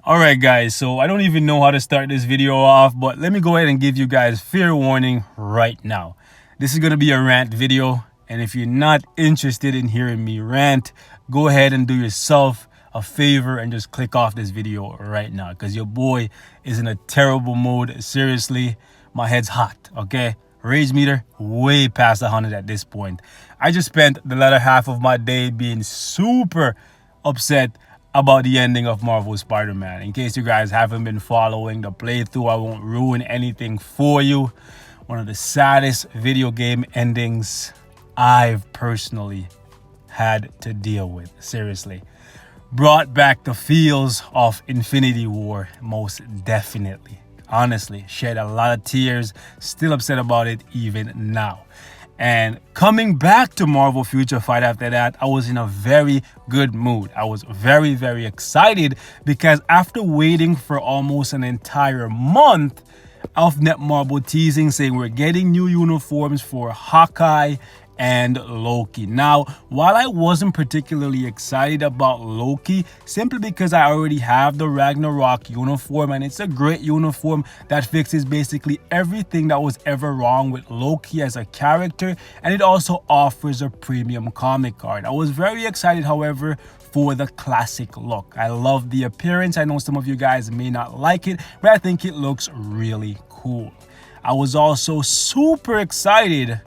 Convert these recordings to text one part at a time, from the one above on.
Alright guys, so I don't even know how to start this video off, but let me go ahead and give you guys fair warning right now. This is going to be a rant video, and if you're not interested in hearing me rant, go ahead and do yourself a favor and just click off this video right now, because your boy is in a terrible mood. Seriously, my head's hot, okay? Rage meter way past 100 at this point. I just spent the latter half of my day being super upset about the ending of Marvel Spider-Man. In case you guys haven't been following the playthrough, I won't ruin anything for you. One of the saddest video game endings I've personally had to deal with. Seriously. Brought back the feels of Infinity War, most definitely. Honestly, shed a lot of tears. Still upset about it even now. And coming back to Marvel Future Fight after that, I was in a very good mood. I was very, very excited because after waiting for almost an entire month of Netmarble teasing saying we're getting new uniforms for Hawkeye and Loki. Now, while I wasn't particularly excited about Loki, simply because I already have the Ragnarok uniform, and it's a great uniform that fixes basically everything that was ever wrong with Loki as a character, and it also offers a premium comic card. I was very excited, however, for the classic look. I love the appearance. I know some of you guys may not like it, but I think it looks really cool. I was also super excited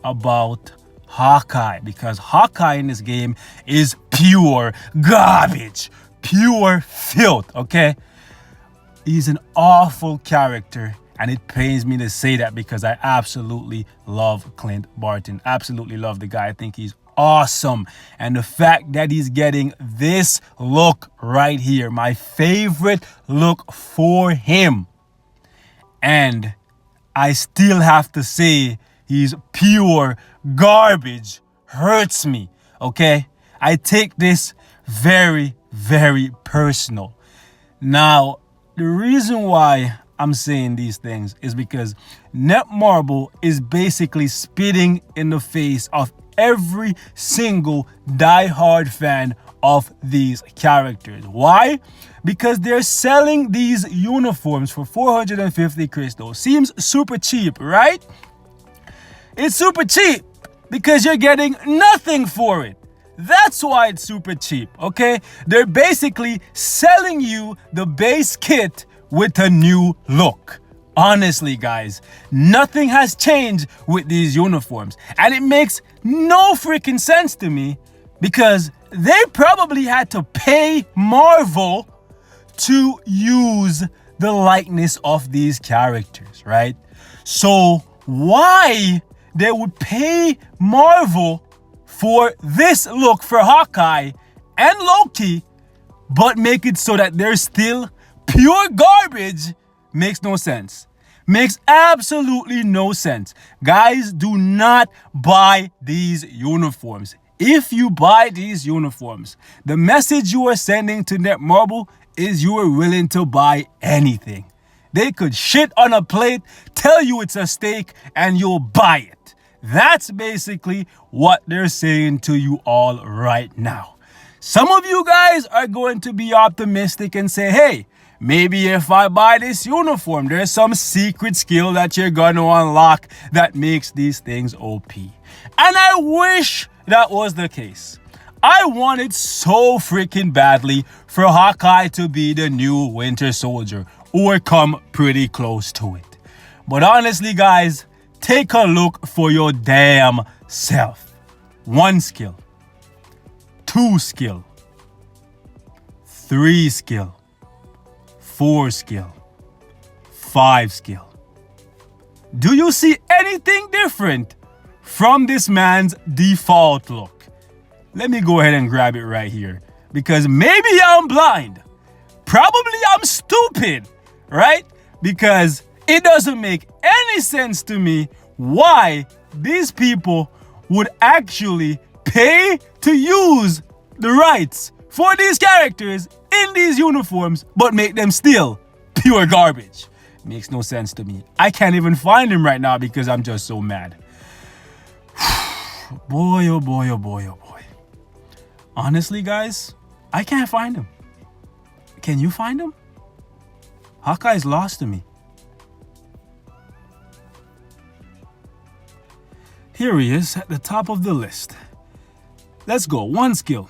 about Hawkeye, because Hawkeye in this game is pure garbage, pure filth, okay? He's an awful character, and it pains me to say that because I absolutely love Clint Barton. Absolutely love the guy. I think he's awesome, and the fact that he's getting this look right here, my favorite look for him, and I still have to say he's pure garbage, hurts me, okay? I take this very, very personal. Now, the reason why I'm saying these things is because Netmarble is basically spitting in the face of every single die-hard fan of these characters. Why? Because they're selling these uniforms for 450 crystals. Seems super cheap, right? It's super cheap because you're getting nothing for it. That's why it's super cheap, okay? They're basically selling you the base kit with a new look. Honestly, guys, nothing has changed with these uniforms. And it makes no freaking sense to me because they probably had to pay Marvel to use the likeness of these characters, right? So why they would pay Marvel for this look for Hawkeye and Loki, but make it so that they're still pure garbage, makes no sense. Makes absolutely no sense. Guys, do not buy these uniforms. If you buy these uniforms, the message you are sending to Netmarble is you are willing to buy anything. They could shit on a plate, tell you it's a steak, and you'll buy it. That's basically what they're saying to you all right now. Some of you guys are going to be optimistic and say, hey, maybe if I buy this uniform, there's some secret skill that you're going to unlock that makes these things OP. And I wish that was the case. I wanted so freaking badly for Hawkeye to be the new Winter Soldier, or come pretty close to it. But honestly, guys, take a look for your damn self. 1 skill, 2 skill, 3 skill, 4 skill, 5 skill. Do you see anything different from this man's default look? Let me go ahead and grab it right here, because maybe I'm blind. Probably I'm stupid, right? Because it doesn't make any sense to me why these people would actually pay to use the rights for these characters in these uniforms, but make them still pure garbage. Makes no sense to me. I can't even find him right now because I'm just so mad. Boy, oh boy, oh boy, oh boy. Honestly, guys, I can't find him. Can you find him? Hawkeye's lost to me. Here he is at the top of the list. Let's go. 1 skill.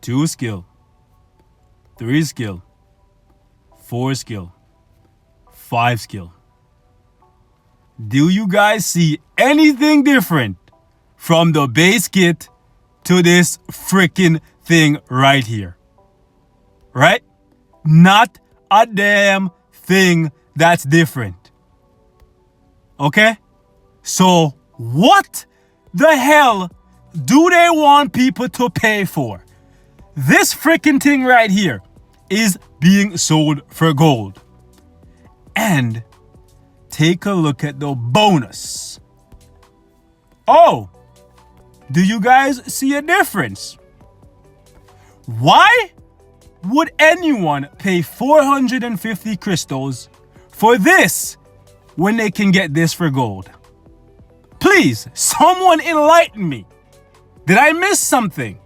2 skill. 3 skill. 4 skill. 5 skill. Do you guys see anything different from the base kit to this freaking thing right here? Right? Not a damn thing that's different. Okay? So what the hell do they want people to pay for? This freaking thing right here is being sold for gold. And take a look at the bonus. Oh, do you guys see a difference? Why would anyone pay 450 crystals for this when they can get this for gold? Please, someone enlighten me. Did I miss something?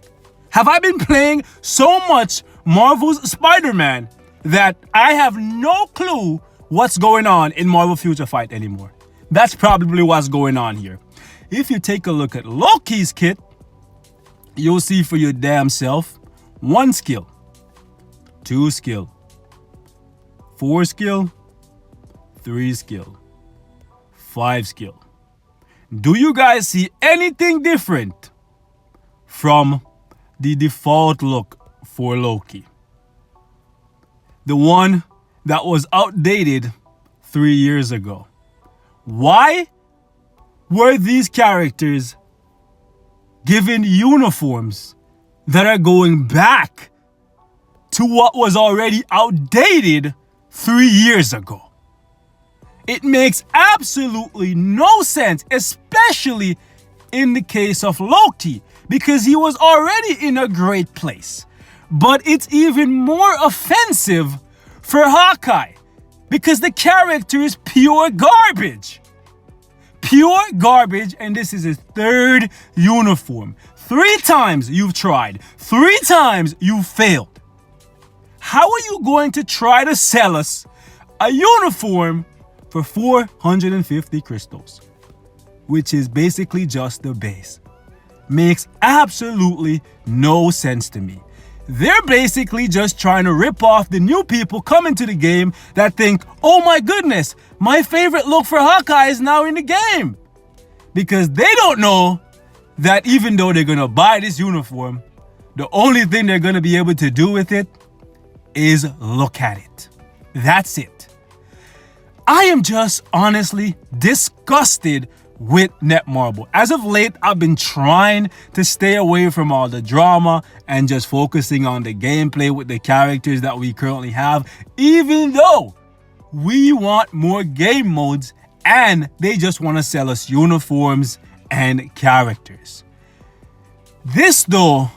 Have I been playing so much Marvel's Spider-Man that I have no clue what's going on in Marvel Future Fight anymore? That's probably what's going on here. If you take a look at Loki's kit, you'll see for your damn self 1 skill, 2 skill, 4 skill, 3 skill, 5 skill. Do you guys see anything different from the default look for Loki? The one that was outdated 3 years ago. Why were these characters given uniforms that are going back to what was already outdated 3 years ago? It makes absolutely no sense, especially in the case of Loki, because he was already in a great place. But it's even more offensive for Hawkeye, because the character is pure garbage. Pure garbage, and this is his 3rd uniform. 3 times you've tried. 3 times you've failed. How are you going to try to sell us a uniform for 450 crystals, which is basically just the base? Makes absolutely no sense to me. They're basically just trying to rip off the new people coming to the game that think, oh my goodness, my favorite look for Hawkeye is now in the game. Because they don't know that even though they're going to buy this uniform, the only thing they're going to be able to do with it is look at it. That's it. I am just honestly disgusted with Netmarble. As of late, I've been trying to stay away from all the drama and just focusing on the gameplay with the characters that we currently have, even though we want more game modes and they just want to sell us uniforms and characters. This though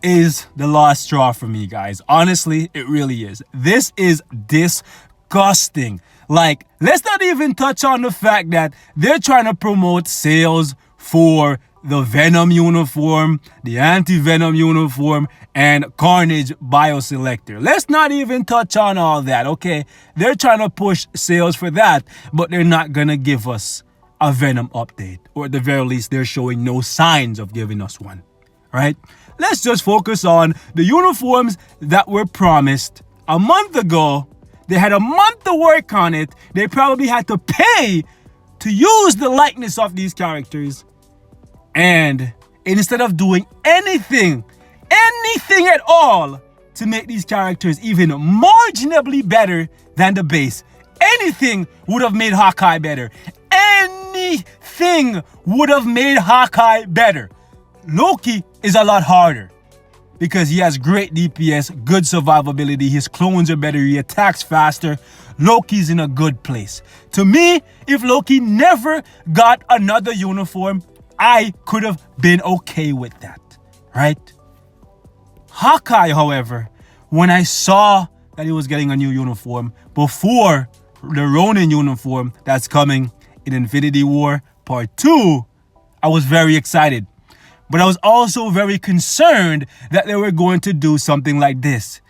is the last straw for me, guys. Honestly, it really is. This is disgusting. Like, let's not even touch on the fact that they're trying to promote sales for the Venom uniform, the Anti-Venom uniform, and Carnage Bioselector. Let's not even touch on all that, okay? They're trying to push sales for that, but they're not gonna give us a Venom update. Or at the very least, they're showing no signs of giving us one, right? Let's just focus on the uniforms that were promised a month ago. They had a month to work on it. They probably had to pay to use the likeness of these characters. And instead of doing anything at all to make these characters even marginally better than the base, anything would have made Hawkeye better. Anything would have made Hawkeye better. Loki is a lot harder, because he has great DPS, good survivability, his clones are better, he attacks faster. Loki's in a good place. To me, if Loki never got another uniform, I could have been okay with that, right? Hawkeye, however, when I saw that he was getting a new uniform before the Ronin uniform that's coming in Infinity War Part 2, I was very excited. But I was also very concerned that they were going to do something like this.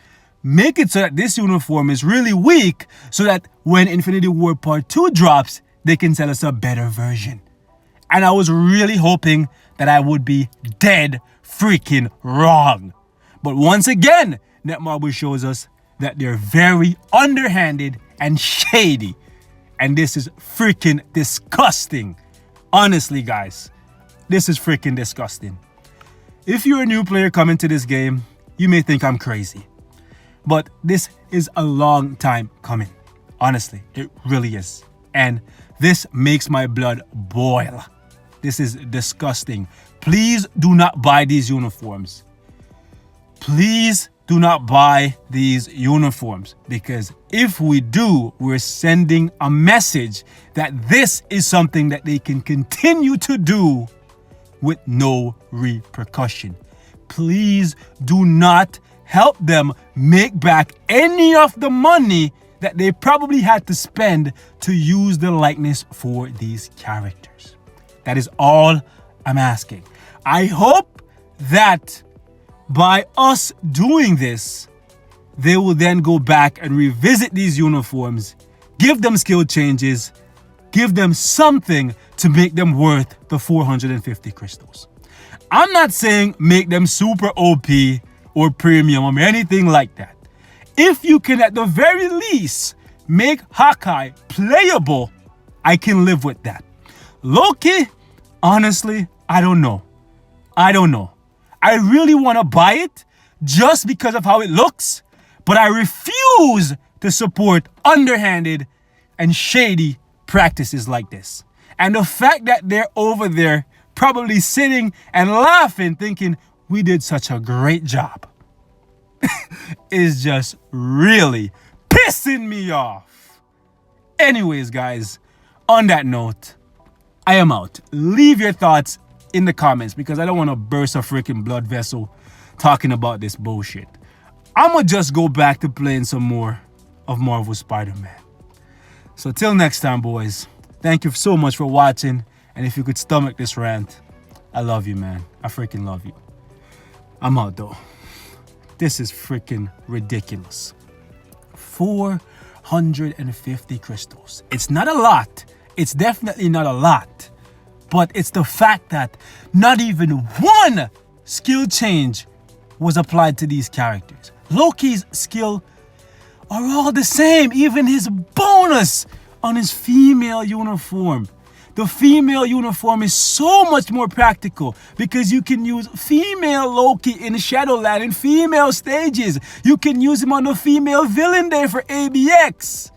make it so that this uniform is really weak so that when Infinity Ward Part 2 drops, they can sell us a better version. And I was really hoping that I would be dead freaking wrong. But once again, Netmarble shows us that they're very underhanded and shady. And this is freaking disgusting. Honestly, guys, this is freaking disgusting. If you're a new player coming to this game, you may think I'm crazy. But this is a long time coming. Honestly, it really is. And this makes my blood boil. This is disgusting. Please do not buy these uniforms. Please do not buy these uniforms, because if we do, we're sending a message that this is something that they can continue to do with no repercussion. Please do not help them make back any of the money that they probably had to spend to use the likeness for these characters. That is all I'm asking. I hope that by us doing this, they will then go back and revisit these uniforms, give them skill changes, give them something to make them worth the 450 crystals. I'm not saying make them super OP or premium or anything like that. If you can at the very least make Hawkeye playable, I can live with that. Loki, honestly, I don't know. I really want to buy it just because of how it looks, but I refuse to support underhanded and shady practices like this. And the fact that they're over there probably sitting and laughing thinking we did such a great job is just really pissing me off. Anyways, guys, on that note, I am out. Leave your thoughts in the comments because I don't want to burst a freaking blood vessel talking about this bullshit. I'm gonna just go back to playing some more of Marvel Spider-Man. So till next time, boys, thank you so much for watching. And if you could stomach this rant, I love you, man. I freaking love you. I'm out though. This is freaking ridiculous. 450 crystals. It's not a lot. It's definitely not a lot. But it's the fact that not even one skill change was applied to these characters. Loki's skill are all the same. Even his bonus on his female uniform. The female uniform is so much more practical because you can use female Loki in Shadowland in female stages. You can use him on the female villain day for ABX.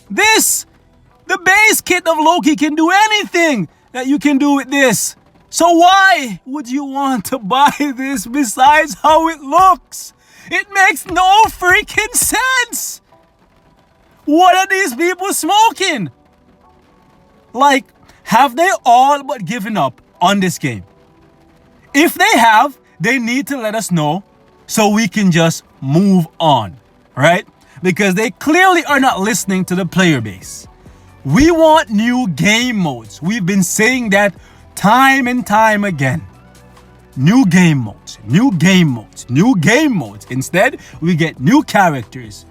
The base kit of Loki can do anything that you can do with this. So why would you want to buy this besides how it looks? It makes no freaking sense. What are these people smoking? Like, have they all but given up on this game? If they have, they need to let us know so we can just move on, right? Because they clearly are not listening to the player base. We want new game modes. We've been saying that time and time again. New game modes, new game modes, new game modes. Instead, we get new characters.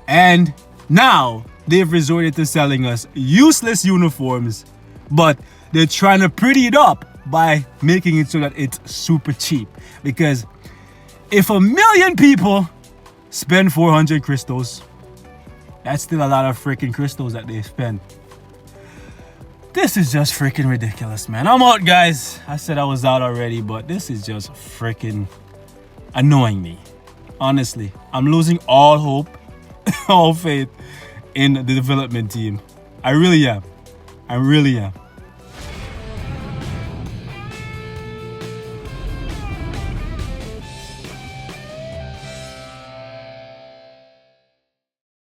And now they've resorted to selling us useless uniforms, but they're trying to pretty it up by making it so that it's super cheap. Because if 1 million people spend 400 crystals, that's still a lot of freaking crystals that they spend. This is just freaking ridiculous, man. I'm out, guys. I said I was out already, but this is just freaking annoying me. Honestly, I'm losing all hope, all faith in the development team. I really am.